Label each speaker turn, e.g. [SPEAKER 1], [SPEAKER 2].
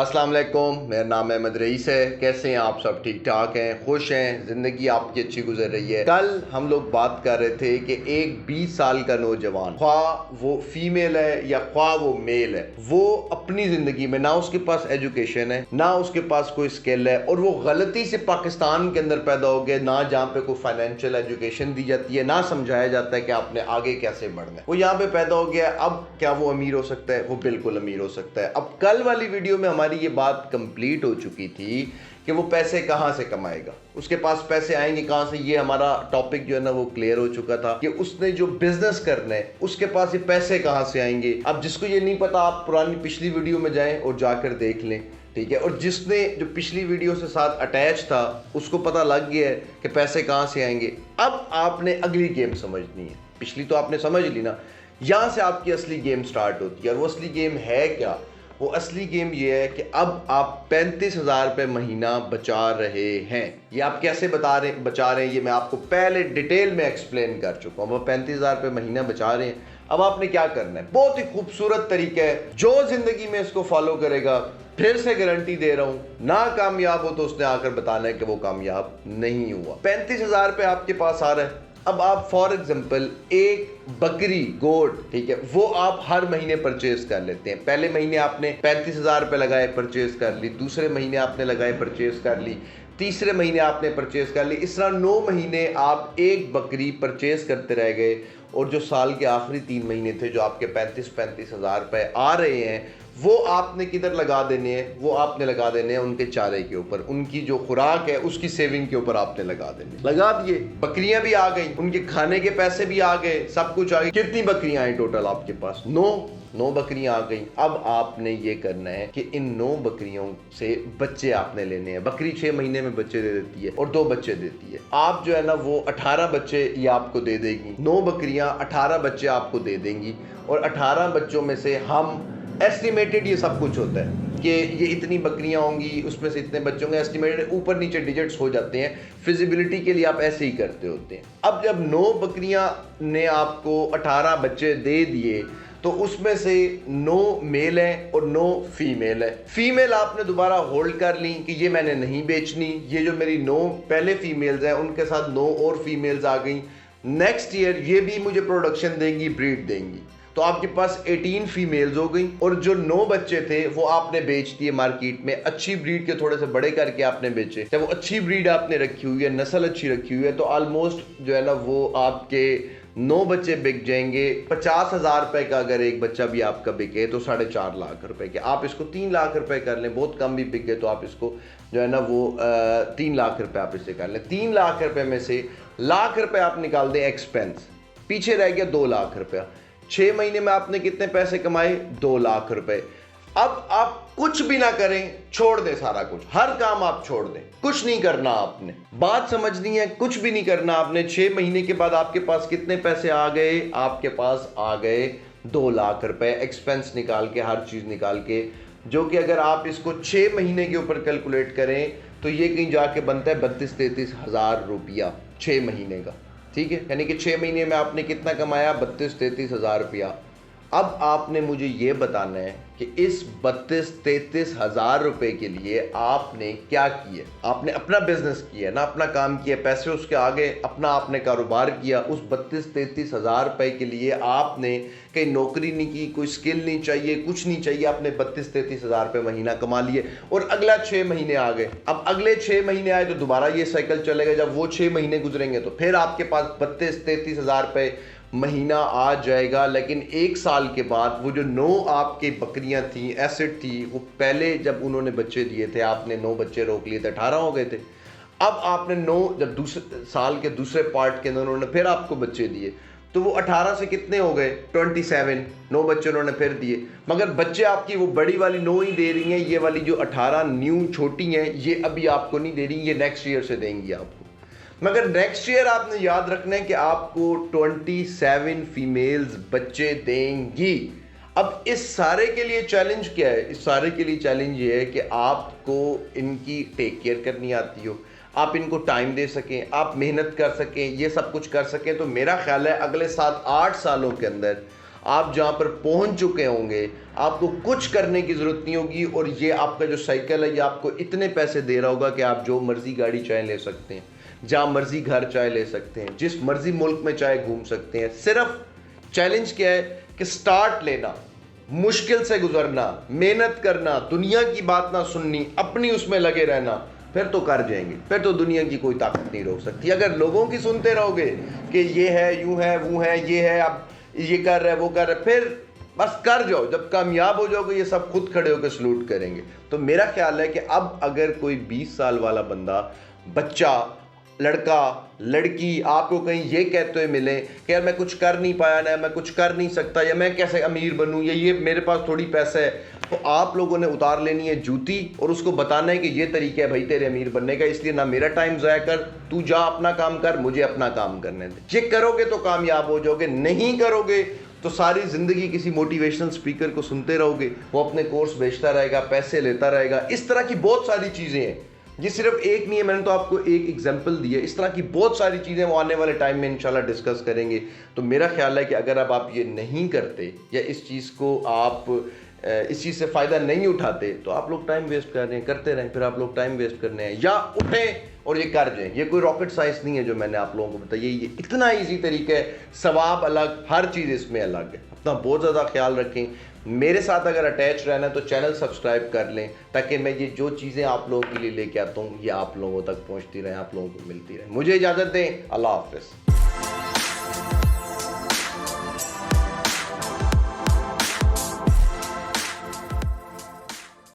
[SPEAKER 1] अस्सलाम वालेकुम, मेरा नाम अहमद रईस है। कैसे हैं आप सब? ठीक ठाक हैं, खुश हैं, ज़िंदगी आपकी अच्छी गुजर रही है। कल हम लोग बात कर रहे थे कि एक 20 साल का नौजवान, ख्वाह वो फीमेल है या ख्वाह वो मेल है, वो अपनी ज़िंदगी में ना उसके पास एजुकेशन है, ना उसके पास कोई स्किल है, और वो गलती से पाकिस्तान के अंदर पैदा हो गया, ना जहाँ पे कोई फाइनेंशियल एजुकेशन दी जाती है, ना समझाया जाता है कि आपने आगे कैसे बढ़ना है। वो यहाँ पे पैदा हो गया। अब क्या वो अमीर हो सकता है? वो बिल्कुल अमीर हो सकता है। अब कल वाली वीडियो में हमारी ये बात कंप्लीट हो चुकी थी कि वो पैसे कहां से कमाएगा, उसके पास पैसे आएंगे कहां से। ये हमारा टॉपिक जो है ना वो क्लियर हो चुका था कि उसने जो बिजनेस करना है उसके पास ये पैसे कहां से आएंगे। अब जिसको ये नहीं पता, आप पुरानी पिछली वीडियो में जाएं और जाकर देख लें, ठीक है। और जिसने जो पिछली वीडियो से साथ अटैच था उसको पता लग गया है कि पैसे कहां से आएंगे। अब आपने अगली गेम समझनी है। पिछली तो आपने समझ ली ना, यहां से आपकी असली गेम स्टार्ट होती है। और वो असली गेम है क्या? वो असली गेम ये है कि अब आप 35,000 रुपये महीना बचा रहे हैं। ये आप कैसे बचा रहे हैं, ये मैं आपको पहले डिटेल में एक्सप्लेन कर चुका हूँ। वो 35,000 रुपये महीना बचा रहे हैं। अब आपने क्या करना है, बहुत ही खूबसूरत तरीका है। जो जिंदगी में इसको फॉलो करेगा, फिर से गारंटी दे रहा हूं, ना कामयाब हो तो उसने आकर बताना है कि वो कामयाब नहीं हुआ। 35,000 रुपये आपके पास आ रहा है। अब आप फॉर एग्जांपल एक बकरी, गोट, ठीक है, वो आप हर महीने परचेज कर लेते हैं। पहले महीने आपने 35,000 रुपये लगाए, परचेज कर ली। दूसरे महीने आपने लगाए, परचेज कर ली। तीसरे महीने आपने परचेज कर ली। इस तरह 9 महीने आप एक बकरी परचेज करते रह गए। और जो साल के आखिरी 3 महीने थे, जो आपके 35,000 रुपये आ रहे हैं, वो आपने किधर लगा देने हैं? वो आपने लगा देने हैं उनके चारे के ऊपर, उनकी जो खुराक है उसकी सेविंग के ऊपर आपने लगा देने। लगा दिए, बकरियां भी आ गई, उनके खाने के पैसे भी आ गए, सब कुछ आ गया। कितनी बकरियां आई टोटल आपके पास? 9 बकरियां आ गई। अब आपने ये करना है कि इन 9 बकरियों से बच्चे आपने लेने हैं। बकरी 6 महीने में बच्चे दे देती है और 2 बच्चे देती है। आप जो है ना वो 18 बच्चे ये आपको दे देगी। 9 बकरियां 18 बच्चे आपको दे देंगी। और 18 बच्चों में से हम एस्टिमेटेड, ये सब कुछ होता है कि ये इतनी बकरियां होंगी, उसमें से इतने बच्चों के एस्टिमेटेड ऊपर नीचे डिजिट्स हो जाते हैं। फिजिबिलिटी के लिए आप ऐसे ही करते होते हैं। अब जब 9 बकरियां ने आपको 18 बच्चे दे दिए, तो उसमें से 9 मेल है और 9 फीमेल है। फीमेल आपने दोबारा होल्ड कर ली कि ये मैंने नहीं बेचनी। ये जो मेरी 9 पहले फीमेल्स हैं, उनके साथ 9 और फीमेल्स आ गई। नेक्स्ट ईयर ये भी मुझे प्रोडक्शन देंगी, ब्रीड देंगी। तो आपके पास 18 फीमेल्स हो गई। और जो 9 बच्चे थे वो आपने बेच दिए मार्केट में। अच्छी ब्रीड के थोड़े से बड़े करके आपने बेचे। जब वो अच्छी ब्रीड आपने रखी हुई है, नस्ल अच्छी रखी हुई है, तो ऑलमोस्ट जो है ना वो आपके 9 बच्चे बिक जाएंगे। 50,000 रुपए का अगर एक बच्चा भी आपका बिके तो 4.5 लाख रुपए के। आप इसको 3 लाख रुपए कर लें, बहुत कम भी बिक गए तो आप इसको जो है ना वो 3 लाख रुपए आप इससे कर लें। 3 लाख रुपए में से लाख रुपए आप निकाल दें एक्सपेंस, पीछे रह गया 2 लाख रुपया। 6 महीने में आपने कितने पैसे कमाए? 2 लाख रुपए। अब आप कुछ भी ना करें, छोड़ दें सारा कुछ, हर काम आप छोड़ दें, कुछ नहीं करना आपने। बात समझनी है, कुछ भी नहीं करना आपने। 6 महीने के बाद आपके पास कितने पैसे आ गए? आपके पास आ गए 2 लाख रुपए, एक्सपेंस निकाल के, हर चीज निकाल के, जो कि अगर आप इसको 6 महीने के ऊपर कैलकुलेट करें तो ये कहीं जाके बनता है 32-33 हजार रुपया 6 महीने का, ठीक है। यानी कि 6 महीने में आपने कितना कमाया? 32-33 हजार रुपया। अब आपने मुझे ये बताना है कि इस 32-33 हजार रुपए के लिए आपने क्या किया। आपने अपना बिजनेस किया ना, अपना काम किया, पैसे उसके आगे अपना आपने कारोबार किया। उस 32-33 हजार रुपए के लिए आपने कहीं नौकरी नहीं की, कोई स्किल नहीं चाहिए, कुछ नहीं चाहिए। आपने 32-33 हजार रुपये महीना कमा लिए और अगला 6 महीने आ गए। अब अगले 6 महीने आए तो दोबारा ये साइकिल चलेगा। जब वो 6 महीने गुजरेंगे तो फिर आपके पास 32-33 हजार रुपये महीना आ जाएगा। लेकिन 1 साल के बाद वो जो 9 आपकी बकरियां थी, एसेट थी, वो पहले जब उन्होंने बच्चे दिए थे, आपने 9 बच्चे रोक लिए थे, 18 हो गए थे। अब आपने 9 जब दूसरे साल के दूसरे पार्ट के अंदर उन्होंने फिर आपको बच्चे दिए, तो वो 18 से कितने हो गए? 27। 9 बच्चे उन्होंने फिर दिए। मगर बच्चे आपकी वो बड़ी वाली 9 ही दे रही हैं। ये वाली जो 18 न्यू छोटी हैं, ये अभी आपको नहीं दे रही, ये नेक्स्ट ईयर से देंगी आपको। मगर नेक्स्ट ईयर आपने याद रखना है कि आपको 27 फीमेल्स बच्चे देंगी। अब इस सारे के लिए चैलेंज क्या है? इस सारे के लिए चैलेंज ये है कि आपको इनकी टेक केयर करनी आती हो, आप इनको टाइम दे सकें, आप मेहनत कर सकें, ये सब कुछ कर सकें। तो मेरा ख्याल है अगले 7-8 सालों के अंदर आप जहाँ पर पहुँच चुके होंगे आपको कुछ करने की ज़रूरत नहीं होगी, और ये आपका जो साइकिल है ये आपको इतने पैसे दे रहा होगा कि आप जो मर्ज़ी गाड़ी चाहे ले सकते हैं, जहाँ मर्ज़ी घर चाहे ले सकते हैं, जिस मर्ज़ी मुल्क में चाहे घूम सकते हैं। सिर्फ चैलेंज क्या है कि स्टार्ट लेना, मुश्किल से गुजरना, मेहनत करना, दुनिया की बात ना सुननी, अपनी उसमें लगे रहना, फिर तो कर जाएंगे। फिर तो दुनिया की कोई ताकत नहीं रोक सकती। अगर लोगों की सुनते रहोगे कि ये है, यूं है, वो है, ये है, अब ये कर रहे, वो कर रहे, फिर बस कर जाओ। जब कामयाब हो जाओगे ये सब खुद खड़े होकर सलूट करेंगे। तो मेरा ख्याल है कि अब अगर कोई 20 साल वाला बंदा, बच्चा, लड़का, लड़की आपको कहीं ये कहते हुए मिले कि यार मैं कुछ कर नहीं पाया ना, मैं कुछ कर नहीं सकता, या मैं कैसे अमीर बनूं, या ये मेरे पास थोड़ी पैसा है, तो आप लोगों ने उतार लेनी है जूती और उसको बताना है कि ये तरीका है भाई तेरे अमीर बनने का, इसलिए ना मेरा टाइम ज़ाया कर, तू जा अपना काम कर, मुझे अपना काम करने दे। ये करोगे तो कामयाब हो जाओगे, नहीं करोगे तो सारी ज़िंदगी किसी मोटिवेशनल स्पीकर को सुनते रहोगे, वो अपने कोर्स बेचता रहेगा, पैसे लेता रहेगा। इस तरह की बहुत सारी चीज़ें हैं, ये सिर्फ एक नहीं है, मैंने तो आपको एक एग्जांपल दी है। इस तरह की बहुत सारी चीज़ें वो आने वाले टाइम में इंशाल्लाह डिस्कस करेंगे। तो मेरा ख्याल है कि अगर अब आप ये नहीं करते या इस चीज़ को आप इस चीज़ से फ़ायदा नहीं उठाते तो आप लोग टाइम वेस्ट कर रहे हैं, करते रहें, फिर आप लोग टाइम वेस्ट करने हैं, या उठें और ये कर जाएं। ये कोई रॉकेट साइंस नहीं है जो मैंने आप लोगों को बताया, ये इतना ईजी तरीका है, सवाब अलग, हर चीज़ इसमें अलग है। अपना बहुत ज़्यादा ख्याल रखें। मेरे साथ अगर अटैच रहना है तो चैनल सब्सक्राइब कर लें, ताकि मैं ये जो चीज़ें आप लोगों के लिए लेके आता हूँ ये आप लोगों तक पहुँचती रहें, आप लोगों को मिलती रहें। मुझे इजाज़त दें, अल्लाह हाफ़िज़।